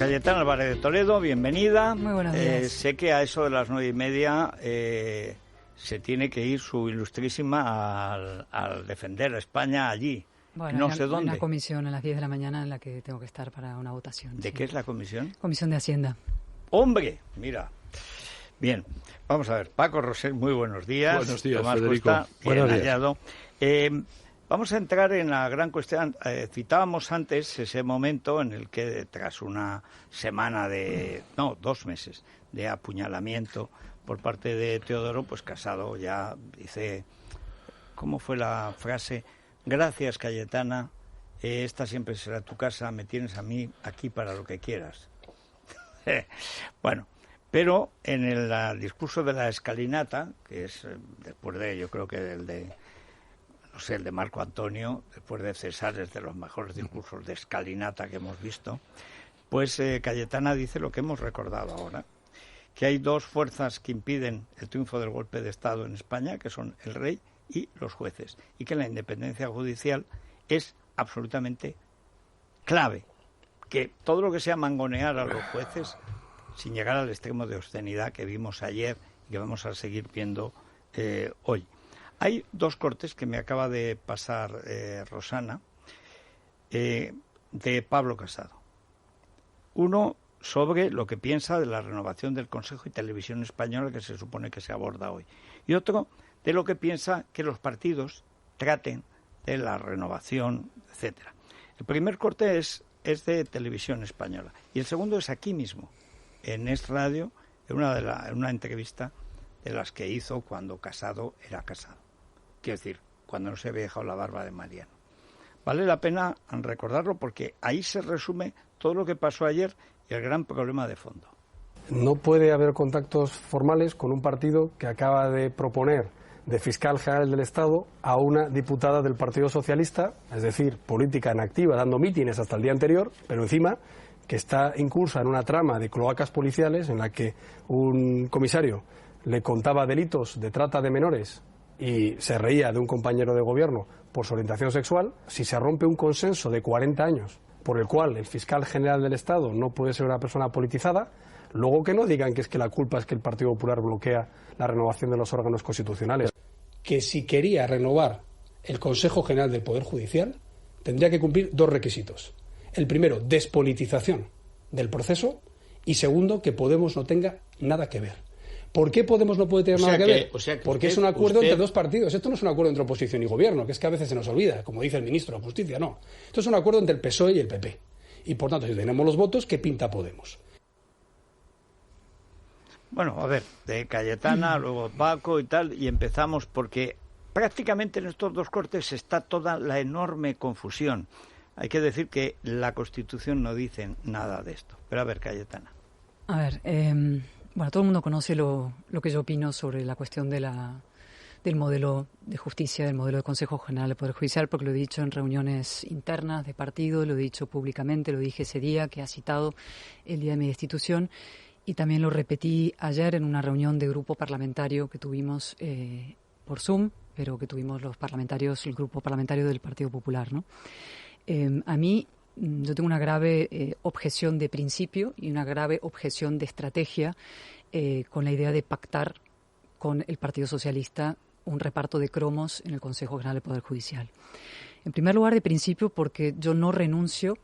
Cayetana Álvarez de Toledo, bienvenida. Muy buenos días. Sé que a eso de las 9:30 se tiene que ir su ilustrísima al defender a España allí. Bueno, no hay sé dónde. una comisión a las 10 de la mañana en la que tengo que estar para una votación. ¿De qué es la comisión? Comisión de Hacienda. ¡Hombre! Mira. Bien, vamos a ver. Paco Rosell, muy buenos días. Buenos días, Tomás Federico. Cuesta, bien Buenos días. hallado. Vamos a entrar en la gran cuestión. Citábamos antes ese momento en el que, tras una semana dos meses de apuñalamiento por parte de Teodoro, pues Casado ya dice, ¿cómo fue la frase? Gracias, Cayetana, esta siempre será tu casa, me tienes a mí aquí para lo que quieras. Bueno, pero en el discurso de la escalinata, que es después de, yo creo que el de Marco Antonio, después de César, es de los mejores discursos de escalinata que hemos visto, pues Cayetana dice lo que hemos recordado ahora, que hay dos fuerzas que impiden el triunfo del golpe de Estado en España, que son el rey y los jueces, y que la independencia judicial es absolutamente clave, que todo lo que sea mangonear a los jueces, sin llegar al extremo de obscenidad que vimos ayer y que vamos a seguir viendo hoy. Hay dos cortes que me acaba de pasar Rosana, de Pablo Casado. Uno sobre lo que piensa de la renovación del Consejo y Televisión Española, que se supone que se aborda hoy. Y otro de lo que piensa que los partidos traten de la renovación, etcétera. El primer corte es de Televisión Española y el segundo es aquí mismo, en Es Radio, en una entrevista de las que hizo cuando Casado era Casado. Quiero decir, cuando no se había dejado la barba de Mariano. Vale la pena recordarlo porque ahí se resume todo lo que pasó ayer y el gran problema de fondo. No puede haber contactos formales con un partido que acaba de proponer de fiscal general del Estado a una diputada del Partido Socialista, es decir, política inactiva, dando mítines hasta el día anterior, pero encima que está incursa en una trama de cloacas policiales en la que un comisario le contaba delitos de trata de menores y se reía de un compañero de gobierno por su orientación sexual. Si se rompe un consenso de 40 años por el cual el fiscal general del Estado no puede ser una persona politizada, luego que no digan que es que la culpa es que el Partido Popular bloquea la renovación de los órganos constitucionales. Que si quería renovar el Consejo General del Poder Judicial, tendría que cumplir dos requisitos. El primero, despolitización del proceso, y segundo, que Podemos no tenga nada que ver. ¿Por qué Podemos no puede tener nada que ver? Porque es un acuerdo entre dos partidos. Esto no es un acuerdo entre oposición y gobierno, que es que a veces se nos olvida, como dice el ministro de Justicia, no. Esto es un acuerdo entre el PSOE y el PP. Y por tanto, si tenemos los votos, ¿qué pinta Podemos? Bueno, a ver, de Cayetana, luego Paco y tal, y empezamos porque prácticamente en estos dos cortes está toda la enorme confusión. Hay que decir que la Constitución no dice nada de esto. Pero a ver, Cayetana. A ver, bueno, todo el mundo conoce lo que yo opino sobre la cuestión del modelo de justicia, del modelo de Consejo General del Poder Judicial, porque lo he dicho en reuniones internas de partido, lo he dicho públicamente, lo dije ese día que ha citado el día de mi destitución, y también lo repetí ayer en una reunión de grupo parlamentario que tuvimos por Zoom, pero que tuvimos los parlamentarios, el grupo parlamentario del Partido Popular, ¿no? A mí, yo tengo una grave objeción de principio y una grave objeción de estrategia con la idea de pactar con el Partido Socialista un reparto de cromos en el Consejo General del Poder Judicial. En primer lugar, de principio, porque yo no renuncio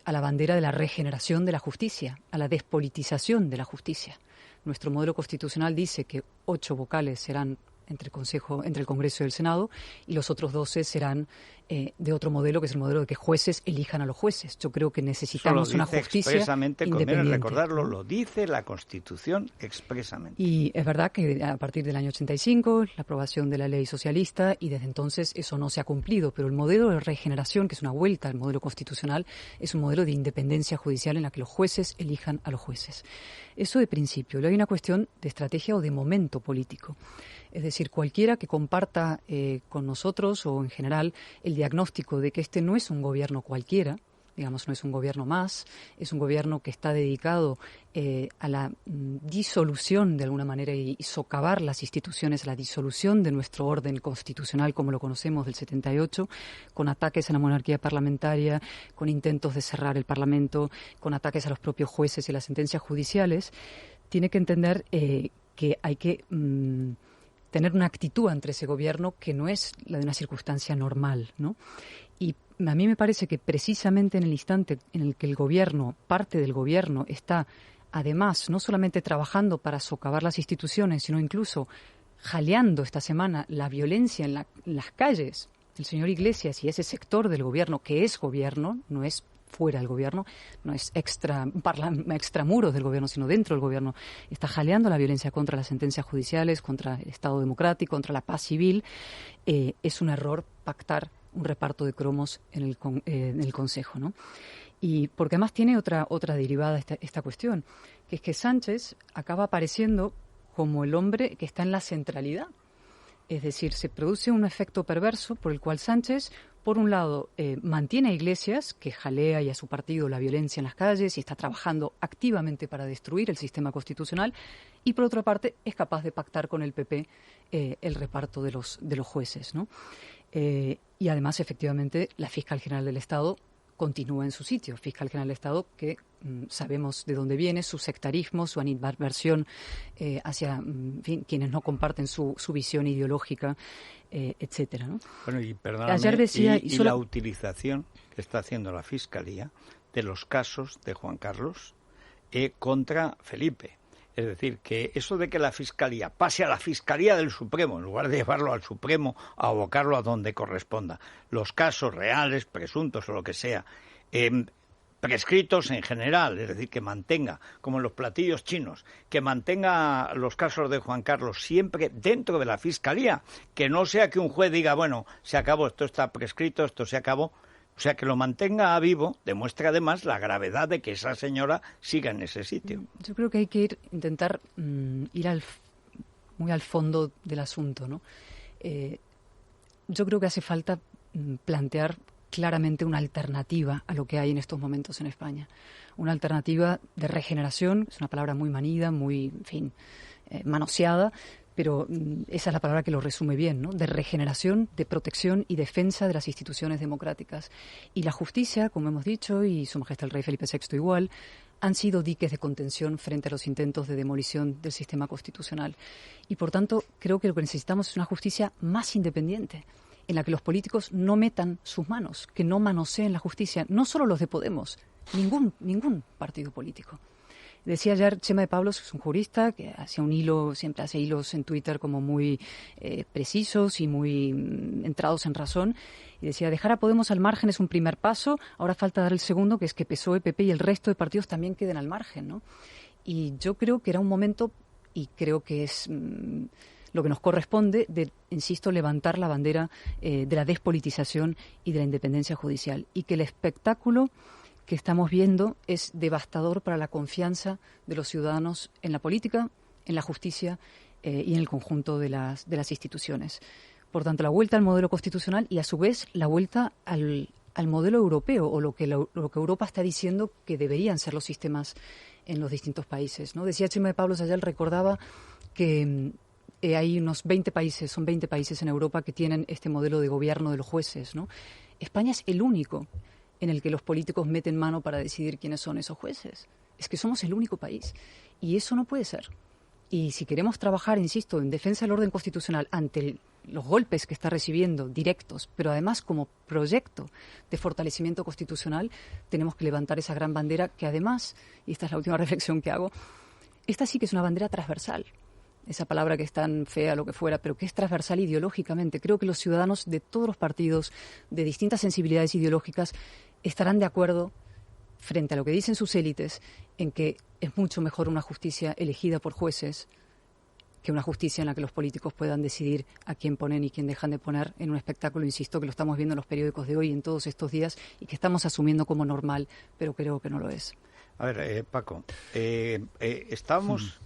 a la bandera de la regeneración de la justicia, a la despolitización de la justicia. Nuestro modelo constitucional dice que 8 vocales serán entre el Congreso y el Senado, y los otros 12 serán de otro modelo, que es el modelo de que jueces elijan a los jueces. Yo creo que necesitamos una justicia expresamente, independiente. Conviene recordarlo, lo dice la Constitución expresamente. Y es verdad que a partir del año 85, la aprobación de la ley socialista, y desde entonces eso no se ha cumplido, pero el modelo de regeneración, que es una vuelta al modelo constitucional, es un modelo de independencia judicial en la que los jueces elijan a los jueces. Eso de principio. Luego hay una cuestión de estrategia o de momento político. Es decir, cualquiera que comparta con nosotros o en general el diagnóstico de que este no es un gobierno cualquiera, digamos, no es un gobierno más, es un gobierno que está dedicado a la disolución, de alguna manera, y socavar las instituciones, a la disolución de nuestro orden constitucional como lo conocemos del 78, con ataques a la monarquía parlamentaria, con intentos de cerrar el Parlamento, con ataques a los propios jueces y las sentencias judiciales. Tiene que entender que hay que tener una actitud ante ese gobierno que no es la de una circunstancia normal, ¿no? Y a mí me parece que precisamente en el instante en el que el gobierno, parte del gobierno, está además no solamente trabajando para socavar las instituciones, sino incluso jaleando esta semana la violencia en las calles, el señor Iglesias y ese sector del gobierno, que es gobierno, no es fuera del gobierno, no es extramuros del gobierno, sino dentro del gobierno, está jaleando la violencia contra las sentencias judiciales, contra el Estado democrático, contra la paz civil. Es un error pactar un reparto de cromos en el Consejo, ¿no? Y porque además tiene otra derivada esta cuestión, que es que Sánchez acaba apareciendo como el hombre que está en la centralidad. Es decir, se produce un efecto perverso por el cual Sánchez, por un lado, mantiene a Iglesias, que jalea y a su partido la violencia en las calles y está trabajando activamente para destruir el sistema constitucional, y por otra parte es capaz de pactar con el PP el reparto de los jueces, ¿no? Y además, efectivamente, la fiscal general del Estado continúa en su sitio. Fiscal general del Estado que sabemos de dónde viene, su sectarismo, su animadversión hacia quienes no comparten su visión ideológica, etcétera, ¿no? Bueno, y perdóname, ayer decía, y la utilización que está haciendo la Fiscalía de los casos de Juan Carlos contra Felipe. Es decir, que eso de que la Fiscalía pase a la Fiscalía del Supremo, en lugar de llevarlo al Supremo, a abocarlo a donde corresponda, los casos reales, presuntos o lo que sea, prescritos en general, es decir, que mantenga, como en los platillos chinos, que mantenga los casos de Juan Carlos siempre dentro de la Fiscalía, que no sea que un juez diga, bueno, se acabó, esto está prescrito, esto se acabó. O sea, que lo mantenga a vivo demuestra además la gravedad de que esa señora siga en ese sitio. Yo creo que hay que intentar ir muy al fondo del asunto, ¿no? Yo creo que hace falta plantear claramente una alternativa a lo que hay en estos momentos en España. Una alternativa de regeneración, es una palabra muy manida, muy, en fin, manoseada, pero esa es la palabra que lo resume bien, ¿no? De regeneración, de protección y defensa de las instituciones democráticas. Y la justicia, como hemos dicho, y Su Majestad el Rey Felipe VI igual, han sido diques de contención frente a los intentos de demolición del sistema constitucional. Y, por tanto, creo que lo que necesitamos es una justicia más independiente, en la que los políticos no metan sus manos, que no manoseen la justicia, no solo los de Podemos, ningún partido político. Decía ayer Chema de Pablos, que es un jurista, que hacía un hilo, siempre hace hilos en Twitter como muy precisos y muy entrados en razón, y decía, dejar a Podemos al margen es un primer paso, ahora falta dar el segundo, que es que PSOE, PP y el resto de partidos también queden al margen, ¿no? Y yo creo que era un momento, y creo que es lo que nos corresponde, de, insisto, levantar la bandera de la despolitización y de la independencia judicial, y que el espectáculo que estamos viendo es devastador para la confianza de los ciudadanos en la política, en la justicia y en el conjunto de las instituciones. Por tanto, la vuelta al modelo constitucional y, a su vez, la vuelta al modelo europeo, o lo que Europa está diciendo que deberían ser los sistemas en los distintos países, ¿no? Decía Chema de Pablos ayer, recordaba que hay unos 20 países, son 20 países en Europa que tienen este modelo de gobierno de los jueces, ¿no? España es el único en el que los políticos meten mano para decidir quiénes son esos jueces. Es que somos el único país. Y eso no puede ser. Y si queremos trabajar, insisto, en defensa del orden constitucional ante los golpes que está recibiendo directos, pero además como proyecto de fortalecimiento constitucional, tenemos que levantar esa gran bandera que además, y esta es la última reflexión que hago, esta sí que es una bandera transversal. Esa palabra que es tan fea, lo que fuera, pero que es transversal ideológicamente. Creo que los ciudadanos de todos los partidos, de distintas sensibilidades ideológicas, estarán de acuerdo frente a lo que dicen sus élites, en que es mucho mejor una justicia elegida por jueces que una justicia en la que los políticos puedan decidir a quién ponen y quién dejan de poner en un espectáculo, insisto, que lo estamos viendo en los periódicos de hoy, en todos estos días, y que estamos asumiendo como normal, pero creo que no lo es. A ver, Paco, estábamos...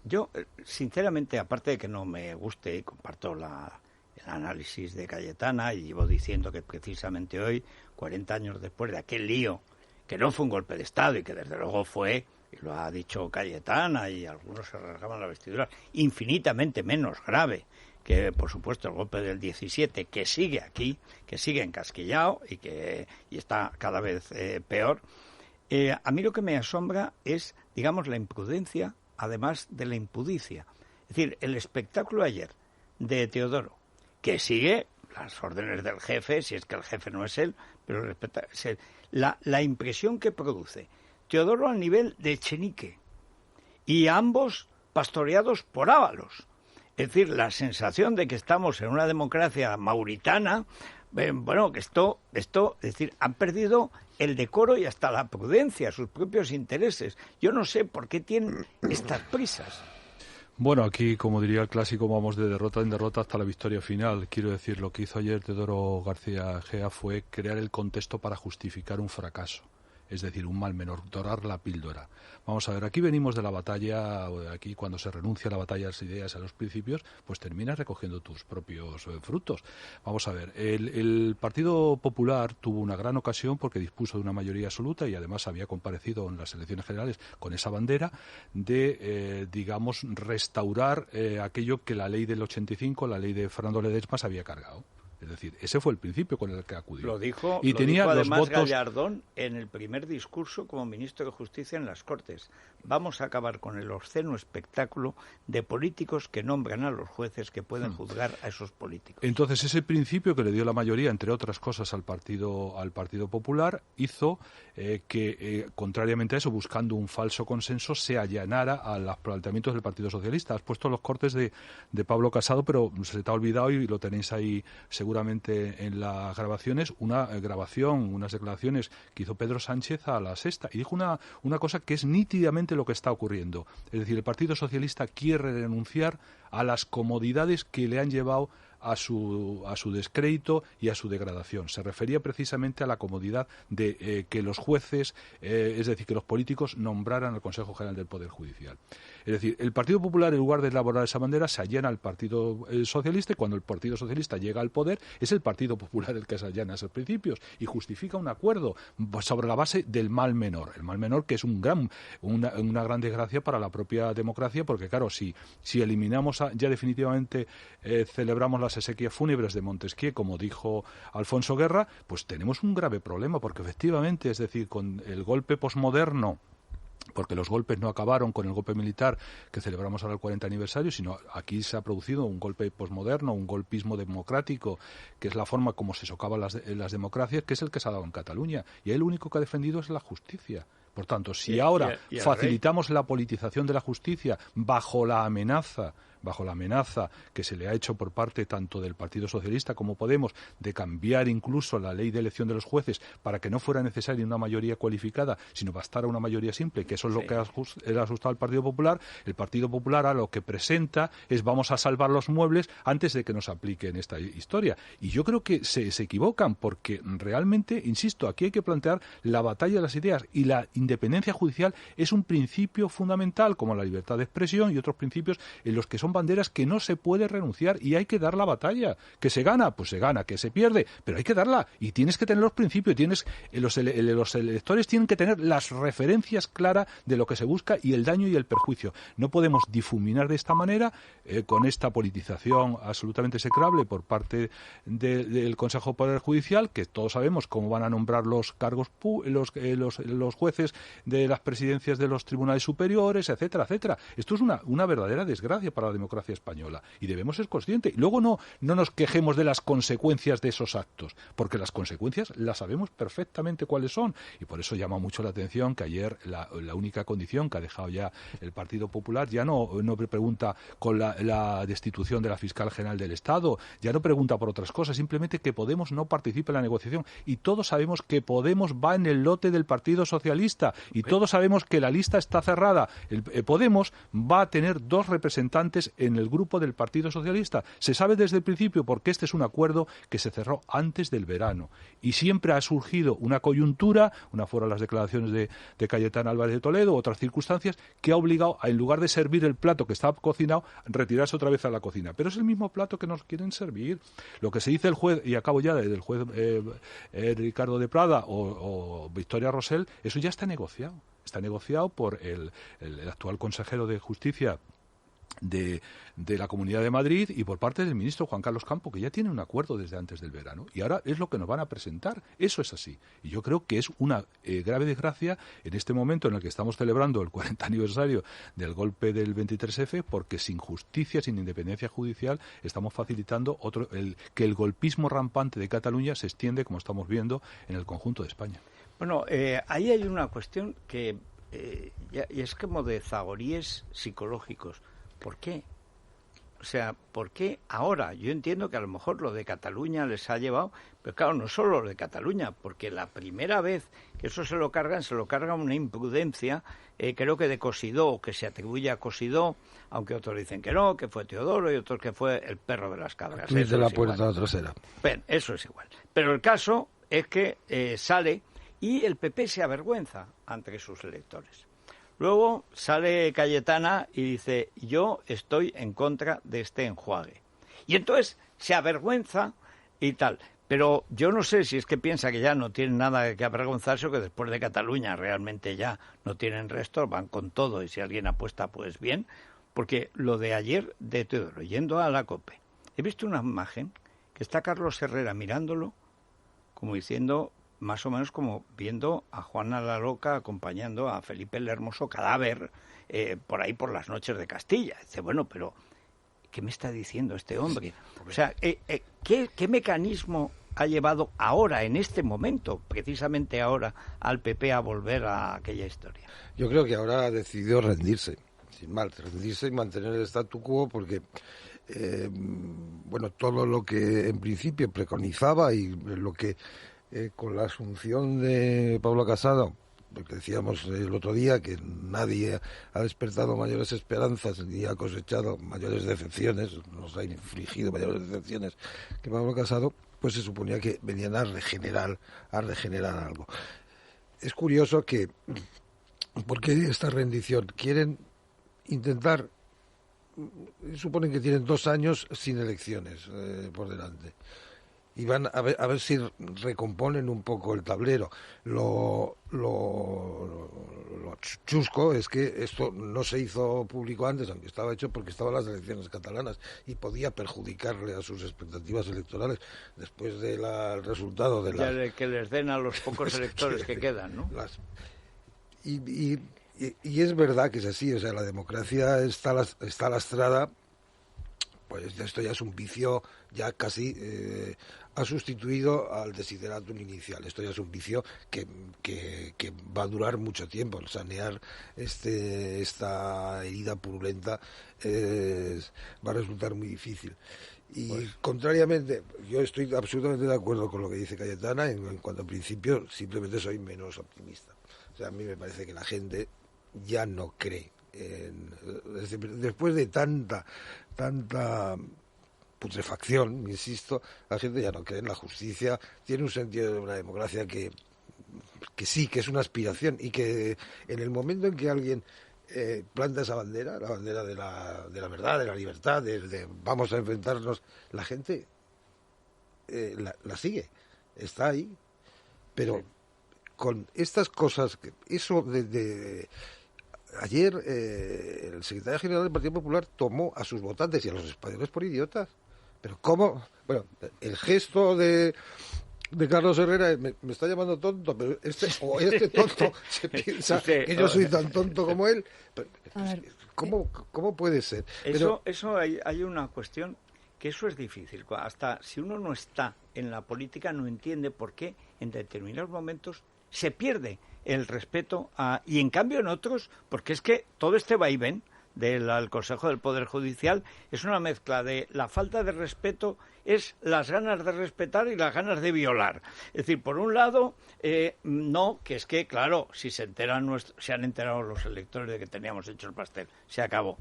Yo, sinceramente, aparte de que no me guste y comparto el análisis de Cayetana, y llevo diciendo que precisamente hoy, 40 años después de aquel lío, que no fue un golpe de Estado y que desde luego fue, y lo ha dicho Cayetana y algunos se rasgaban la vestidura, infinitamente menos grave que, por supuesto, el golpe del 17, que sigue aquí, que sigue encasquillado y está cada vez peor. A mí lo que me asombra es, digamos, la imprudencia, además de la impudicia. Es decir, el espectáculo ayer de Teodoro, que sigue las órdenes del jefe, si es que el jefe no es él, pero la impresión que produce Teodoro al nivel de Echenique, y ambos pastoreados por Ábalos. Es decir, la sensación de que estamos en una democracia mauritana, bueno, que esto, es decir, han perdido el decoro y hasta la prudencia, sus propios intereses. Yo no sé por qué tienen estas prisas. Bueno, aquí, como diría el clásico, vamos de derrota en derrota hasta la victoria final. Quiero decir, lo que hizo ayer Teodoro García Egea fue crear el contexto para justificar un fracaso. Es decir, un mal menor, dorar la píldora. Vamos a ver, aquí venimos de la batalla, aquí cuando se renuncia a la batalla a las ideas, a los principios, pues terminas recogiendo tus propios frutos. Vamos a ver, el Partido Popular tuvo una gran ocasión porque dispuso de una mayoría absoluta y además había comparecido en las elecciones generales con esa bandera de, digamos, restaurar aquello que la ley del 85, la ley de Fernando Ledesma, se había cargado. Es decir, ese fue el principio con el que acudió. Lo dijo los además votos... Gallardón en el primer discurso como ministro de Justicia en las Cortes. Vamos a acabar con el obsceno espectáculo de políticos que nombran a los jueces que pueden juzgar a esos políticos. Entonces, ese principio que le dio la mayoría, entre otras cosas, al Partido Popular, hizo que, contrariamente a eso, buscando un falso consenso, se allanara a los planteamientos del Partido Socialista. Has puesto los cortes de Pablo Casado, pero se te ha olvidado, y lo tenéis ahí seguramente en las grabaciones, unas declaraciones que hizo Pedro Sánchez a La Sexta, y dijo una cosa que es nítidamente lo que está ocurriendo. Es decir, el Partido Socialista quiere renunciar a las comodidades que le han llevado a su descrédito y a su degradación. Se refería precisamente a la comodidad de que los jueces, es decir, que los políticos nombraran al Consejo General del Poder Judicial. Es decir, el Partido Popular, en lugar de elaborar esa bandera, se allana al Partido Socialista, y cuando el Partido Socialista llega al poder, es el Partido Popular el que se allana a esos principios y justifica un acuerdo sobre la base del mal menor. El mal menor, que es una gran desgracia para la propia democracia, porque claro, si eliminamos ya definitivamente, celebramos las exequias fúnebres de Montesquieu, como dijo Alfonso Guerra, pues tenemos un grave problema, porque efectivamente, es decir, con el golpe posmoderno, porque los golpes no acabaron con el golpe militar que celebramos ahora el 40 aniversario, sino aquí se ha producido un golpe posmoderno, un golpismo democrático, que es la forma como se socavan las democracias, que es el que se ha dado en Cataluña, y ahí lo único que ha defendido es la justicia. Por tanto, si ahora facilitamos la politización de la justicia bajo la amenaza que se le ha hecho por parte tanto del Partido Socialista como Podemos de cambiar incluso la ley de elección de los jueces para que no fuera necesaria una mayoría cualificada, sino bastara una mayoría simple, que eso es lo que ha asustado al Partido Popular. El Partido Popular a lo que presenta es: vamos a salvar los muebles antes de que nos apliquen esta historia. Y yo creo que se equivocan, porque realmente, insisto, aquí hay que plantear la batalla de las ideas, y la independencia judicial es un principio fundamental, como la libertad de expresión y otros principios en los que son banderas que no se puede renunciar, y hay que dar la batalla. ¿Que se gana? Pues se gana. ¿Que se pierde? Pero hay que darla, y tienes que tener los principios, los electores tienen que tener las referencias claras de lo que se busca y el daño y el perjuicio. No podemos difuminar de esta manera, con esta politización absolutamente execrable por parte del Consejo de Poder Judicial, que todos sabemos cómo van a nombrar los cargos, los jueces de las presidencias de los tribunales superiores, etcétera, etcétera. Esto es una verdadera desgracia para la democracia española, y debemos ser conscientes. Y luego no nos quejemos de las consecuencias de esos actos, porque las consecuencias las sabemos perfectamente cuáles son, y por eso llama mucho la atención que ayer la única condición que ha dejado ya el Partido Popular ya no pregunta con la destitución de la fiscal general del Estado, ya no pregunta por otras cosas, simplemente que Podemos no participe en la negociación, y todos sabemos que Podemos va en el lote del Partido Socialista. lista y todos sabemos que la lista está cerrada. Podemos va a tener 2 representantes en el grupo del Partido Socialista. Se sabe desde el principio porque este es un acuerdo que se cerró antes del verano y siempre ha surgido una coyuntura, una fueron las declaraciones de Cayetana Álvarez de Toledo, otras circunstancias, que ha obligado a, en lugar de servir el plato que estaba cocinado, retirarse otra vez a la cocina. Pero es el mismo plato que nos quieren servir. Lo que se dice el juez, y acabo ya, del juez Ricardo de Prada o Victoria Rosell, eso ya está negociado. Está negociado por el actual consejero de Justicia de la Comunidad de Madrid y por parte del ministro Juan Carlos Campo, que ya tiene un acuerdo desde antes del verano y ahora es lo que nos van a presentar. Eso es así. Y yo creo que es una grave desgracia en este momento en el que estamos celebrando el 40 aniversario del golpe del 23F, porque sin justicia, sin independencia judicial, estamos facilitando que el golpismo rampante de Cataluña se extiende, como estamos viendo, en el conjunto de España. Bueno, ahí hay una cuestión que y es como de zahoríes psicológicos. ¿Por qué? O sea, ¿por qué ahora? Yo entiendo que a lo mejor lo de Cataluña les ha llevado, pero claro, no solo lo de Cataluña, porque la primera vez que eso se lo cargan una imprudencia, creo que de Cosidó, que se atribuye a Cosidó, aunque otros dicen que no, que fue Teodoro y otros que fue el perro de las cabras. De la puerta trasera. Bueno, eso es igual. Pero el caso es que sale y el PP se avergüenza ante sus electores. Luego sale Cayetana y dice, yo estoy en contra de este enjuague. Y entonces se avergüenza y tal. Pero yo no sé si es que piensa que ya no tienen nada que avergonzarse o que después de Cataluña realmente ya no tienen resto, van con todo y si alguien apuesta, pues bien. Porque lo de ayer de Teodoro, yendo a la COPE, he visto una imagen que está Carlos Herrera mirándolo como diciendo... más o menos como viendo a Juana la Loca acompañando a Felipe el Hermoso cadáver por ahí por las noches de Castilla. Dice, bueno, pero ¿qué me está diciendo este hombre? O sea, ¿qué mecanismo ha llevado ahora, en este momento, precisamente ahora, al PP a volver a aquella historia? Yo creo que ahora ha decidido rendirse, sin mal, rendirse y mantener el statu quo porque... bueno, todo lo que en principio preconizaba y lo que con la asunción de Pablo Casado, porque decíamos el otro día que nadie ha despertado mayores esperanzas ni ha cosechado mayores decepciones, nos ha infligido mayores decepciones que Pablo Casado, pues se suponía que venían a regenerar algo. Es curioso que, ¿por qué esta rendición? Quieren intentar, suponen que tienen 2 años sin elecciones por delante. Y van a ver si recomponen un poco el tablero. Lo chusco es que esto no se hizo público antes, aunque estaba hecho porque estaban las elecciones catalanas y podía perjudicarle a sus expectativas electorales después del resultado de las... Ya que les den a los pocos electores que quedan, ¿no? Y es verdad que es así, o sea, la democracia está lastrada. Pues esto ya es un vicio, ya casi ha sustituido al desideratum inicial. Esto ya es un vicio que va a durar mucho tiempo. Sanear esta herida purulenta va a resultar muy difícil. Y contrariamente, yo estoy absolutamente de acuerdo con lo que dice Cayetana en cuanto al principio, simplemente soy menos optimista. O sea, a mí me parece que la gente ya no cree. Después de tanta putrefacción, insisto, la gente ya no cree en la justicia, tiene un sentido de una democracia que sí, que es una aspiración y que en el momento en que alguien planta esa bandera, la bandera de la verdad, de la libertad, de vamos a enfrentarnos, la gente la sigue, está ahí, pero con estas cosas, eso de ayer el secretario general del Partido Popular tomó a sus votantes y a los españoles por idiotas. Pero ¿cómo? Bueno, el gesto de Carlos Herrera me está llamando tonto, pero este tonto se piensa que yo soy tan tonto como él. ¿Cómo puede ser? Eso hay una cuestión que eso es difícil. Hasta si uno no está en la política no entiende por qué en determinados momentos se pierde el respeto y en cambio en otros, porque es que todo este vaivén del Consejo del Poder Judicial es una mezcla de la falta de respeto, es las ganas de respetar y las ganas de violar. Es decir, por un lado, no, que es que, claro, si se han enterado los electores de que teníamos hecho el pastel, se acabó.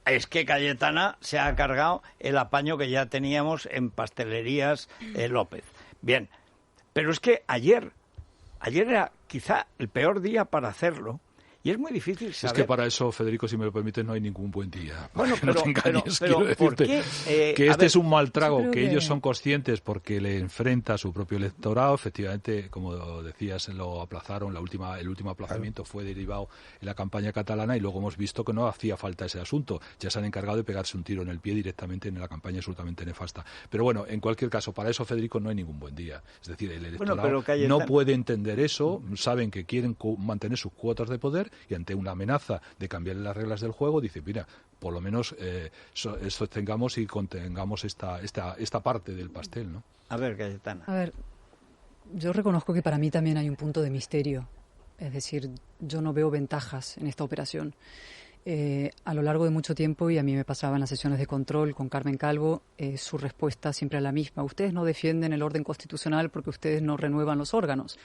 Es que Cayetana se ha cargado el apaño que ya teníamos en Pastelerías López. Bien, pero es que ayer era quizá el peor día para hacerlo. Y es muy difícil saber. Es que para eso, Federico, si me lo permites, no hay ningún buen día. Bueno, pero, no te engañes, pero ¿por qué? Que este es un mal trago, que que ellos son conscientes porque le enfrenta a su propio electorado. Efectivamente, como decías, lo aplazaron, el último aplazamiento fue derivado en la campaña catalana y luego hemos visto que no hacía falta ese asunto. Ya se han encargado de pegarse un tiro en el pie directamente en la campaña absolutamente nefasta. Pero bueno, en cualquier caso, para eso, Federico, no hay ningún buen día. Es decir, el electorado no puede entender eso, saben que quieren mantener sus cuotas de poder y ante una amenaza de cambiar las reglas del juego, dice, mira, por lo menos sostengamos y contengamos esta parte del pastel, ¿no? A ver, Cayetana. A ver, yo reconozco que para mí también hay un punto de misterio. Es decir, yo no veo ventajas en esta operación. A lo largo de mucho tiempo, y a mí me pasaba en las sesiones de control con Carmen Calvo, su respuesta siempre era la misma. Ustedes no defienden el orden constitucional porque ustedes no renuevan los órganos.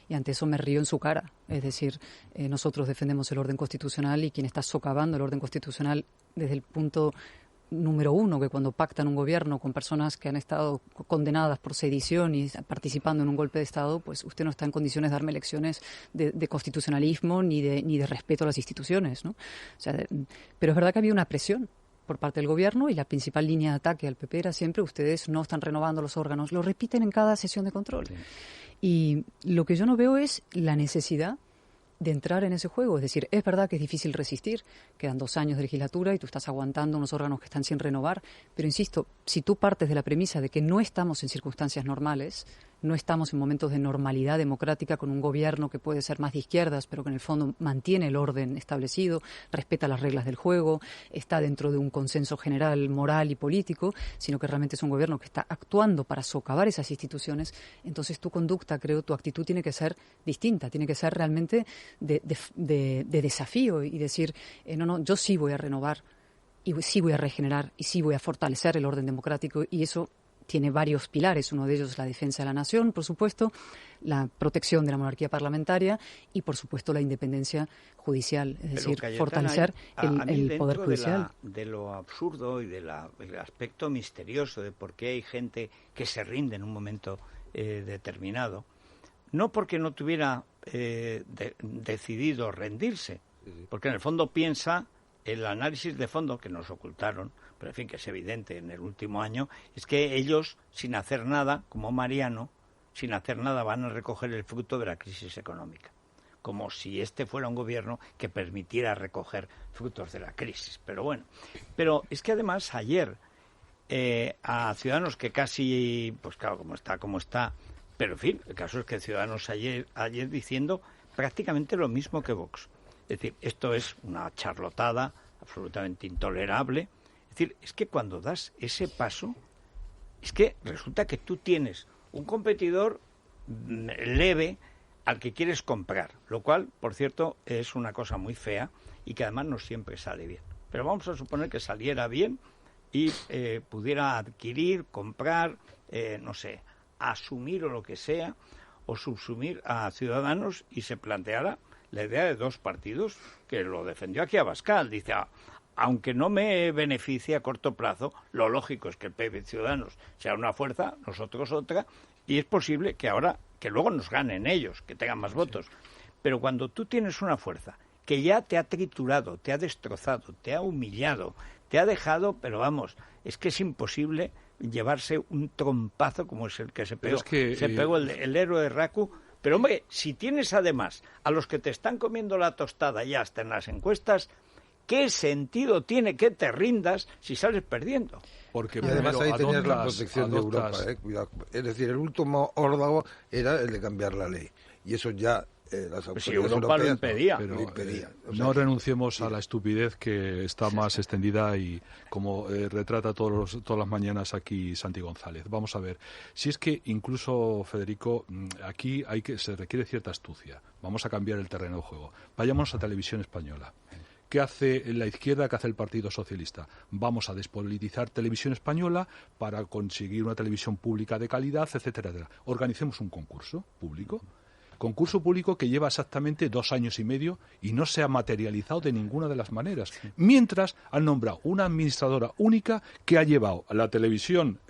Y ante eso me río en su cara. Es decir, nosotros defendemos el orden constitucional y quien está socavando el orden constitucional desde el punto número uno, que cuando pactan un gobierno con personas que han estado condenadas por sedición y participando en un golpe de Estado, pues usted no está en condiciones de darme lecciones de constitucionalismo ni de respeto a las instituciones, ¿no? O sea, pero es verdad que había una presión por parte del gobierno y la principal línea de ataque al PP era siempre ustedes no están renovando los órganos, lo repiten en cada sesión de control. Sí. Y lo que yo no veo es la necesidad de entrar en ese juego. Es decir, es verdad que es difícil resistir, quedan 2 años de legislatura y tú estás aguantando unos órganos que están sin renovar, pero insisto, si tú partes de la premisa de que no estamos en circunstancias normales, no estamos en momentos de normalidad democrática con un gobierno que puede ser más de izquierdas, pero que en el fondo mantiene el orden establecido, respeta las reglas del juego, está dentro de un consenso general moral y político, sino que realmente es un gobierno que está actuando para socavar esas instituciones, entonces tu conducta, creo, tu actitud tiene que ser distinta, tiene que ser realmente de desafío y decir, no, yo sí voy a renovar y sí voy a regenerar y sí voy a fortalecer el orden democrático, y eso tiene varios pilares. Uno de ellos es la defensa de la nación, por supuesto, la protección de la monarquía parlamentaria y, por supuesto, la independencia judicial, es decir, Cayetana, fortalecer el poder judicial. De lo absurdo y del aspecto misterioso de por qué hay gente que se rinde en un momento determinado, no porque no tuviera decidido rendirse, porque en el fondo piensa, el análisis de fondo que nos ocultaron, pero en fin, que es evidente en el último año, es que ellos, sin hacer nada, como Mariano, sin hacer nada van a recoger el fruto de la crisis económica, como si este fuera un gobierno que permitiera recoger frutos de la crisis. Pero bueno, pero es que además ayer a Ciudadanos, que casi, pues claro, como está, pero en fin, el caso es que Ciudadanos ayer diciendo prácticamente lo mismo que Vox. Es decir, esto es una charlotada absolutamente intolerable. Es decir, es que cuando das ese paso, es que resulta que tú tienes un competidor leve al que quieres comprar, lo cual, por cierto, es una cosa muy fea y que además no siempre sale bien. Pero vamos a suponer que saliera bien y pudiera adquirir, comprar, no sé, asumir o lo que sea, o subsumir a Ciudadanos y se planteara la idea de 2 partidos, que lo defendió aquí Abascal. Dice, aunque no me beneficie a corto plazo, lo lógico es que el PP y Ciudadanos sea una fuerza, nosotros otra, y es posible que ahora, que luego nos ganen ellos, que tengan más votos. Pero cuando tú tienes una fuerza que ya te ha triturado, te ha destrozado, te ha humillado, te ha dejado, pero vamos, es que es imposible llevarse un trompazo como es el que se pegó. Se pegó el héroe de Raku. Pero, hombre, si tienes además a los que te están comiendo la tostada ya hasta en las encuestas, ¿qué sentido tiene que te rindas si sales perdiendo? Porque además ahí tenías la protección de Europa, cuidado. Es decir, el último órdago era el de cambiar la ley. Y eso ya las autoridades europeas lo impedía. Lo impedía. No renunciemos a la estupidez que está más extendida y como retrata todas las mañanas aquí Santi González. Vamos a ver, si es que incluso, Federico, aquí se requiere cierta astucia. Vamos a cambiar el terreno de juego. Vayámonos a Televisión Española, ¿qué hace la izquierda, qué hace el Partido Socialista? Vamos a despolitizar Televisión Española para conseguir una televisión pública de calidad, etcétera, etcétera. Organicemos un concurso público que lleva exactamente 2 años y medio y no se ha materializado de ninguna de las maneras. Mientras han nombrado una administradora única que ha llevado a la televisión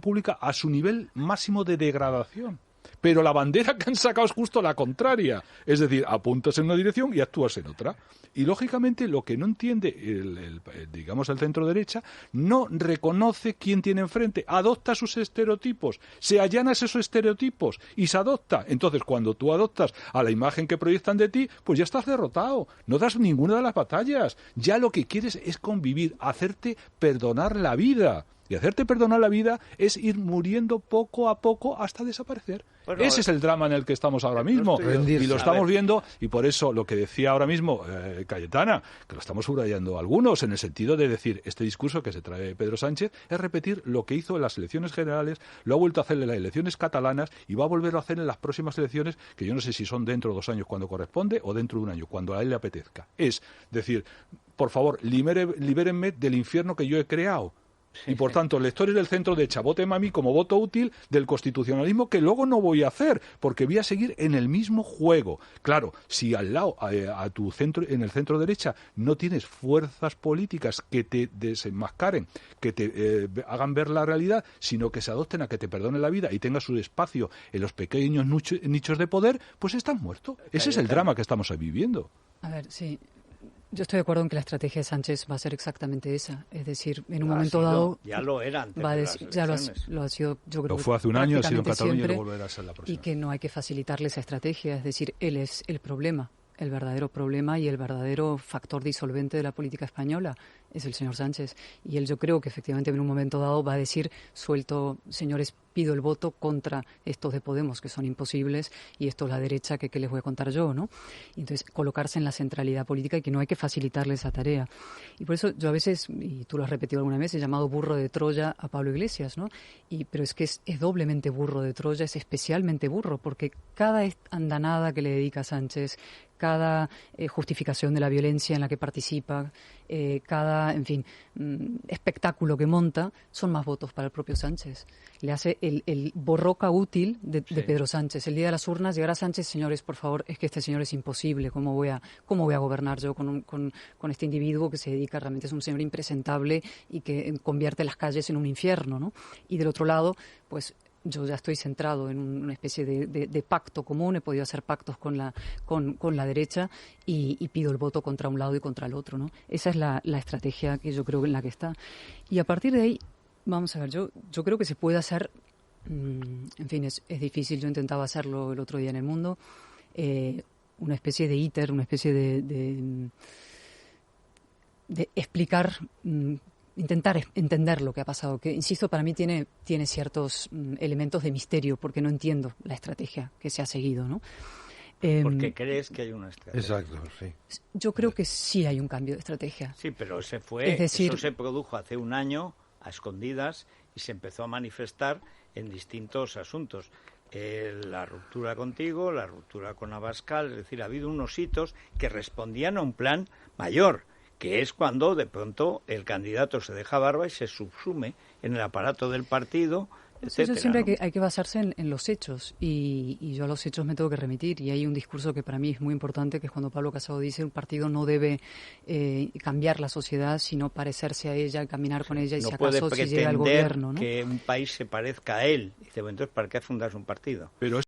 pública a su nivel máximo de degradación. Pero la bandera que han sacado es justo la contraria. Es decir, apuntas en una dirección y actúas en otra. Y, lógicamente, lo que no entiende el centro derecha no reconoce quién tiene enfrente. Adopta sus estereotipos, se allana esos estereotipos y se adopta. Entonces, cuando tú adoptas a la imagen que proyectan de ti, pues ya estás derrotado. No das ninguna de las batallas. Ya lo que quieres es convivir, hacerte perdonar la vida. Y hacerte perdonar la vida es ir muriendo poco a poco hasta desaparecer. Bueno, ese es el drama en el que estamos ahora mismo. Y lo estamos viendo, y por eso lo que decía ahora mismo Cayetana, que lo estamos subrayando algunos, en el sentido de decir, este discurso que se trae Pedro Sánchez es repetir lo que hizo en las elecciones generales, lo ha vuelto a hacer en las elecciones catalanas y va a volverlo a hacer en las próximas elecciones, que yo no sé si son dentro de 2 años cuando corresponde o dentro de 1 año, cuando a él le apetezca. Es decir, por favor, libérenme del infierno que yo he creado. Y, por tanto, lectores del centro derecha, voten a mí como voto útil del constitucionalismo, que luego no voy a hacer, porque voy a seguir en el mismo juego. Claro, si al lado, en el centro derecha, no tienes fuerzas políticas que te desenmascaren, que te hagan ver la realidad, sino que se adopten a que te perdonen la vida y tengas su espacio en los pequeños nichos de poder, pues estás muerto. Ese es el drama que estamos viviendo. A ver, sí. Yo estoy de acuerdo en que la estrategia de Sánchez va a ser exactamente esa. Es decir, en un momento dado... Ya lo era antes de las ya lo ha sido, yo creo. Lo fue hace un año, ha sido en Cataluña y lo volverá a ser la próxima. Y que no hay que facilitarle esa estrategia. Es decir, él es el problema, el verdadero problema y el verdadero factor disolvente de la política española es el señor Sánchez. Y él, yo creo que efectivamente en un momento dado va a decir, suelto, señores, pido el voto contra estos de Podemos, que son imposibles, y esto es la derecha, que les voy a contar yo, ¿no? Y entonces, colocarse en la centralidad política y que no hay que facilitarle esa tarea. Y por eso yo a veces, y tú lo has repetido alguna vez, he llamado burro de Troya a Pablo Iglesias, ¿no? Pero es que es doblemente burro de Troya, es especialmente burro, porque cada andanada que le dedica a Sánchez, cada justificación de la violencia en la que participa, cada, en fin, espectáculo que monta, son más votos para el propio Sánchez. Le hace el borroca útil de Pedro Sánchez. El día de las urnas llegará Sánchez, señores, por favor, es que este señor es imposible, ¿cómo voy a gobernar yo con este individuo que se dedica, realmente es un señor impresentable y que convierte las calles en un infierno, ¿no? Y del otro lado, pues yo ya estoy centrado en una especie de pacto común, he podido hacer pactos con la derecha y pido el voto contra un lado y contra el otro, ¿no? Esa es la estrategia que yo creo en la que está. Y a partir de ahí, vamos a ver, yo creo que se puede hacer, en fin, es difícil, yo intentaba hacerlo el otro día en El Mundo, una especie de íter, una especie de explicar... intentar entender lo que ha pasado, que, insisto, para mí tiene ciertos elementos de misterio, porque no entiendo la estrategia que se ha seguido, ¿no? Porque crees que hay una estrategia. Exacto, sí. Yo creo que sí hay un cambio de estrategia. Sí, pero eso se produjo hace 1 año, a escondidas, y se empezó a manifestar en distintos asuntos. La ruptura contigo, la ruptura con Abascal, es decir, ha habido unos hitos que respondían a un plan mayor, que es cuando de pronto el candidato se deja barba y se subsume en el aparato del partido, etcétera, yo siempre ¿no? hay que basarse en los hechos y yo a los hechos me tengo que remitir, y hay un discurso que para mí es muy importante, que es cuando Pablo Casado dice un partido no debe cambiar la sociedad, sino parecerse a ella, caminar con ella y no si acaso puede si llega al gobierno, ¿no? que un país se parezca a él. Dice, bueno, entonces ¿para qué fundas un partido? Pero